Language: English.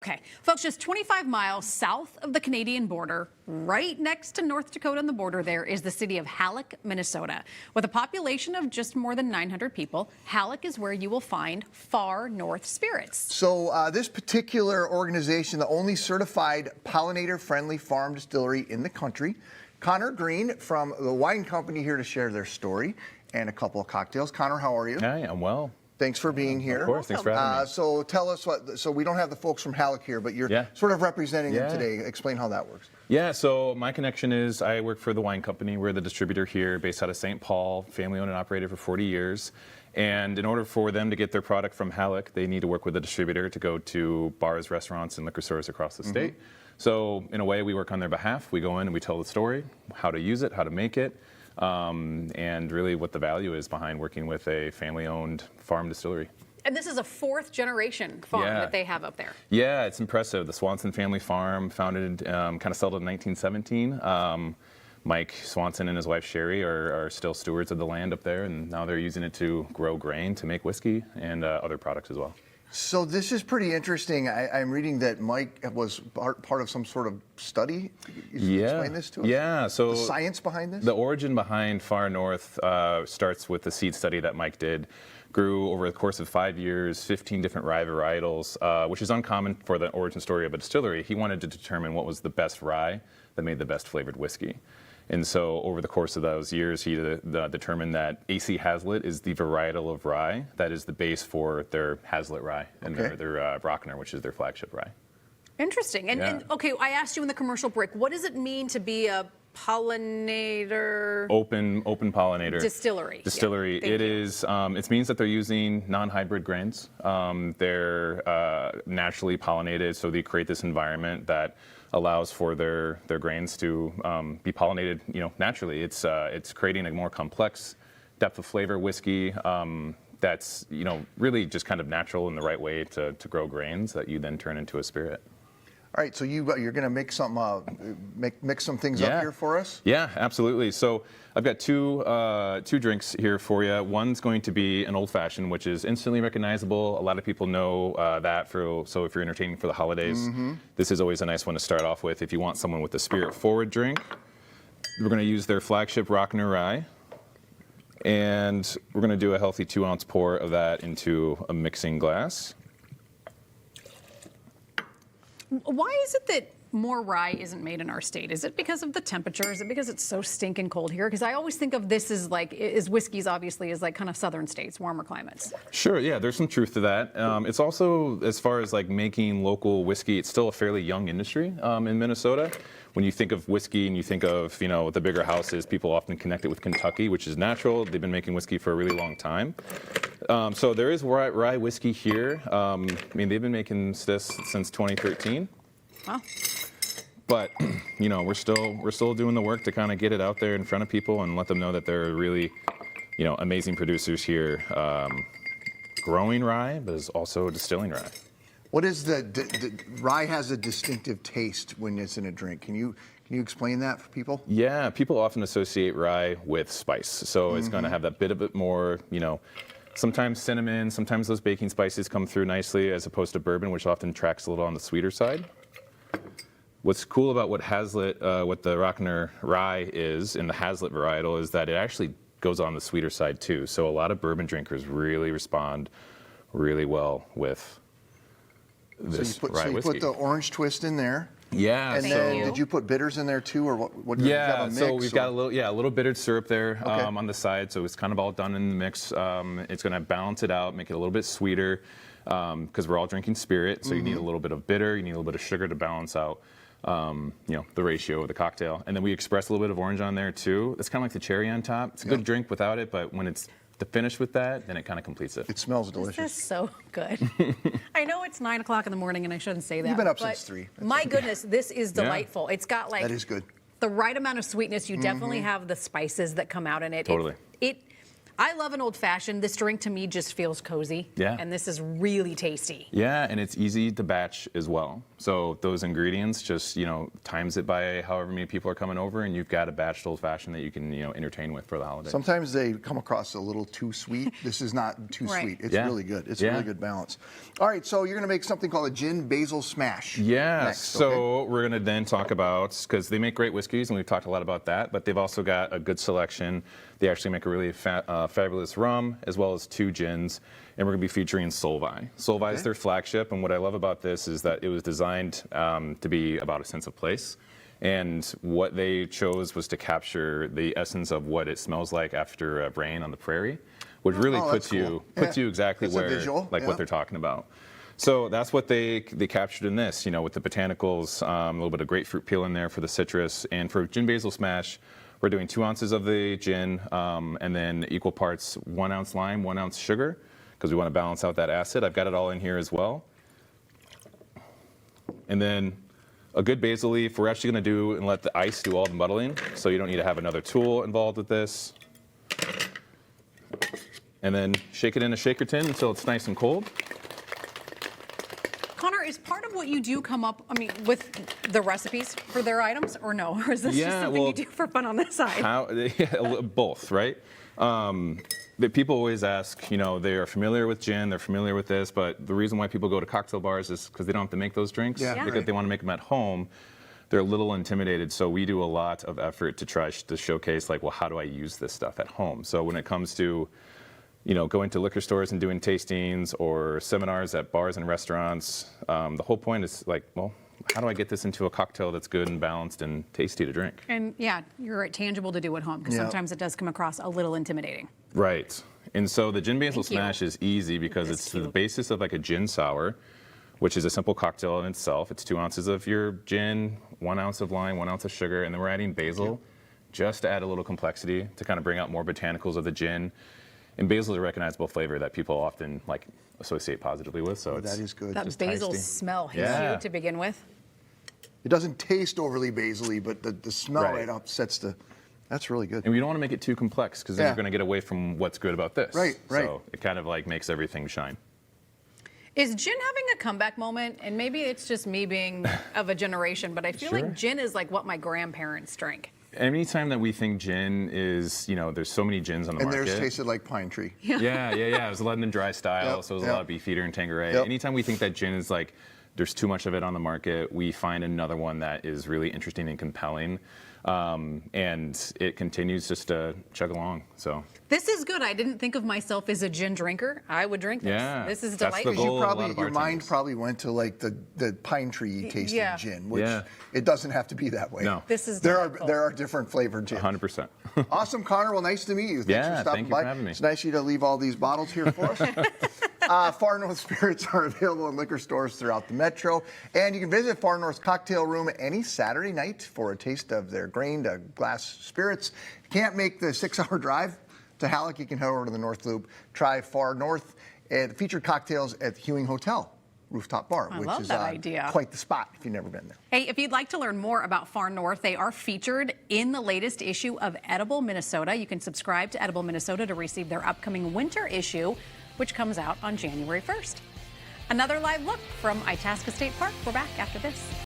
Okay, folks, just 25 miles south of the Canadian border, right next to North Dakota on the border there, is the city of Hallock, Minnesota. With a population of just more than 900 people, Hallock is where you will find Far North Spirits. So this particular organization, the only certified pollinator-friendly farm distillery in the country, Connor Green from the wine company here to share their story and a couple of cocktails. Connor, how are you? Hi, I'm well. Thanks for being here. Of course, thanks for having me. So tell us so we don't have the folks from Hallock here, but you're sort of representing them today. Explain how that works. Yeah, so my connection is I work for the wine company. We're the distributor here based out of St. Paul, family owned and operated for 40 years. And in order for them to get their product from Hallock, they need to work with a distributor to go to bars, restaurants, and liquor stores across the state. So in a way, we work on their behalf. We go in and we tell the story, how to use it, how to make it, and really what the value is behind working with a family-owned farm distillery. And this is a fourth generation farm that they have up there. Yeah, it's impressive. The Swanson family farm, founded, kind of settled in 1917. Mike Swanson and his wife Sherry are still stewards of the land up there, and now they're using it to grow grain to make whiskey and other products as well. So this is pretty interesting. I'm reading that Mike was part of some sort of study. You explain this to us? Yeah. So the science behind this? The origin behind Far North starts with the seed study that Mike did. Grew over the course of 5 years, 15 different rye varietals, which is uncommon for the origin story of a distillery. He wanted to determine what was the best rye that made the best flavored whiskey. And so over the course of those years, he determined that AC Hazlitt is the varietal of rye that is the base for their Hazlitt rye and their Rockner, which is their flagship rye. Interesting. And okay, I asked you in the commercial break, what does it mean to be a pollinator? Open pollinator. Distillery. Distillery. Yeah, it means that they're using non-hybrid grains. They're naturally pollinated, so they create this environment that allows for their grains to be pollinated, naturally. It's creating a more complex depth of flavor whiskey that's, really just kind of natural in the right way to grow grains that you then turn into a spirit. All right, so you're going to make some mix some things up here for us? Yeah, absolutely. So I've got two drinks here for you. One's going to be an old-fashioned, which is instantly recognizable. A lot of people know that. So if you're entertaining for the holidays, this is always a nice one to start off with. If you want someone with a spirit-forward drink, we're going to use their flagship Rockner Rye, and we're going to do a healthy 2-ounce pour of that into a mixing glass. Why is it that more rye isn't made in our state? Is it because of the temperature? Is it because it's so stinking cold here? Because I always think of this as whiskeys obviously as like kind of southern states, warmer climates. Sure, yeah, there's some truth to that. It's also, as far as like making local whiskey, it's still a fairly young industry in Minnesota. When you think of whiskey and you think of, the bigger houses, people often connect it with Kentucky, which is natural. They've been making whiskey for a really long time. So there is rye whiskey here. They've been making this since 2013. Wow. But we're still doing the work to kind of get it out there in front of people and let them know that there are really, amazing producers here, growing rye, but is also distilling rye. What is the rye has a distinctive taste when it's in a drink? Can you explain that for people? Yeah, people often associate rye with spice, so it's going to have that bit of it more, sometimes cinnamon, sometimes those baking spices come through nicely, as opposed to bourbon, which often tracks a little on the sweeter side. What's cool about what the Rockner Rye is in the Hazlitt varietal is that it actually goes on the sweeter side too. So a lot of bourbon drinkers really respond really well with this rye whiskey. You put the orange twist in there. Yeah. And then did you put bitters in there too, or what? Yeah. So we've got a little bittered syrup there on the side. So it's kind of all done in the mix. It's going to balance it out, make it a little bit sweeter, because we're all drinking spirit. So you need a little bit of bitter, you need a little bit of sugar to balance out, the ratio of the cocktail. And then we express a little bit of orange on there too. It's kind of like the cherry on top. It's a good drink without it, but when it's to finish with that, then it kind of completes it. It smells delicious. This is so good. I know it's 9 o'clock in the morning and I shouldn't say that. You've been up since 3. My goodness, this is delightful. It's got that is good. The right amount of sweetness. You definitely have the spices that come out in it. Totally. I love an old fashioned. This drink to me just feels cozy. Yeah. And this is really tasty. Yeah, and it's easy to batch as well. So those ingredients, just times it by however many people are coming over, and you've got a batched old fashioned that you can entertain with for the holidays. Sometimes they come across a little too sweet. This is not too Right. sweet. It's Yeah. really good. It's a Yeah. really good balance. All right, so you're going to make something called a gin basil smash. Yeah, next, so okay? we're going to then talk about, because they make great whiskeys, and we've talked a lot about that, but they've also got a good selection. They actually make a really fabulous rum, as well as 2 gins, and we're going to be featuring Solvay. Solvay is their flagship, and what I love about this is that it was designed to be about a sense of place. And what they chose was to capture the essence of what it smells like after rain on the prairie, which really Oh, puts that's you cool. exactly It's a where visual, like yeah. what they're talking about. So that's what they captured in this, with the botanicals, a little bit of grapefruit peel in there for the citrus. And for gin basil smash, we're doing 2 ounces of the gin, and then equal parts 1 ounce lime, 1 ounce sugar, because we want to balance out that acid. I've got it all in here as well. And then a good basil leaf, we're actually going to do and let the ice do all the muddling, so you don't need to have another tool involved with this. And then shake it in a shaker tin until it's nice and cold. Connor, is part of what you do come up, with the recipes for their items, or no? Or is this just something you do for fun on the side? Both, right? The people always ask, they are familiar with gin, they're familiar with this, but the reason why people go to cocktail bars is because they don't have to make those drinks. Yeah. Because Right. they want to make them at home. They're a little intimidated, so we do a lot of effort to try to showcase, how do I use this stuff at home? So when it comes to going to liquor stores and doing tastings or seminars at bars and restaurants, the whole point is how do I get this into a cocktail that's good and balanced and tasty to drink? And yeah, you're tangible to do at home, because Yeah. sometimes it does come across a little intimidating. Right. And so the gin basil Thank you. smash is easy because That's it's the cute. basis of a gin sour, which is a simple cocktail in itself. It's 2 ounces of your gin, 1 ounce of lime, 1 ounce of sugar, and then we're adding basil just to add a little complexity to kind of bring out more botanicals of the gin. And basil is a recognizable flavor that people often associate positively with. So That is good. That Just basil tasty. smell hits Yeah. you to begin with. It doesn't taste overly basil-y, but the smell Right. right upsets that's really good. And we don't want to make it too complex because then Yeah. you're going to get away from what's good about this. Right. So it kind of makes everything shine. Is gin having a comeback moment? And maybe it's just me being of a generation, but I feel Sure. like gin is like what my grandparents drank. Anytime that we think gin is, there's so many gins on the And market. theirs tasted like pine tree. Yeah. It was London dry style, Yep, so it was a yep. lot of Beefeater and Tanqueray. Yep. Anytime we think that gin is there's too much of it on the market, we find another one that is really interesting and compelling, and it continues just to chug along. So This is good. I didn't think of myself as a gin drinker. I would drink this. Yeah, This is that's the delightful. goal. You a lot of your mind bartenders. probably went to the pine tree tasting yeah. gin, which Yeah. it doesn't have to be that way. No. This is there are delightful. there are different flavored gins. 100%. Awesome, Connor. Well, nice to meet you. Thanks Yeah, for stopping thank you by. for having me. It's nice of you to leave all these bottles here for us. Far North Spirits are available in liquor stores throughout the metro, and you can visit Far North's Cocktail Room any Saturday night for a taste of their grained glass spirits. If you can't make the 6-hour drive to Hallock, you can head over to the North Loop. Try Far North and featured cocktails at the Hewing Hotel Rooftop Bar, I which love is that idea. quite the spot if you've never been there. Hey, if you'd like to learn more about Far North, they are featured in the latest issue of Edible Minnesota. You can subscribe to Edible Minnesota to receive their upcoming winter issue, which comes out on January 1st. Another live look from Itasca State Park. We're back after this.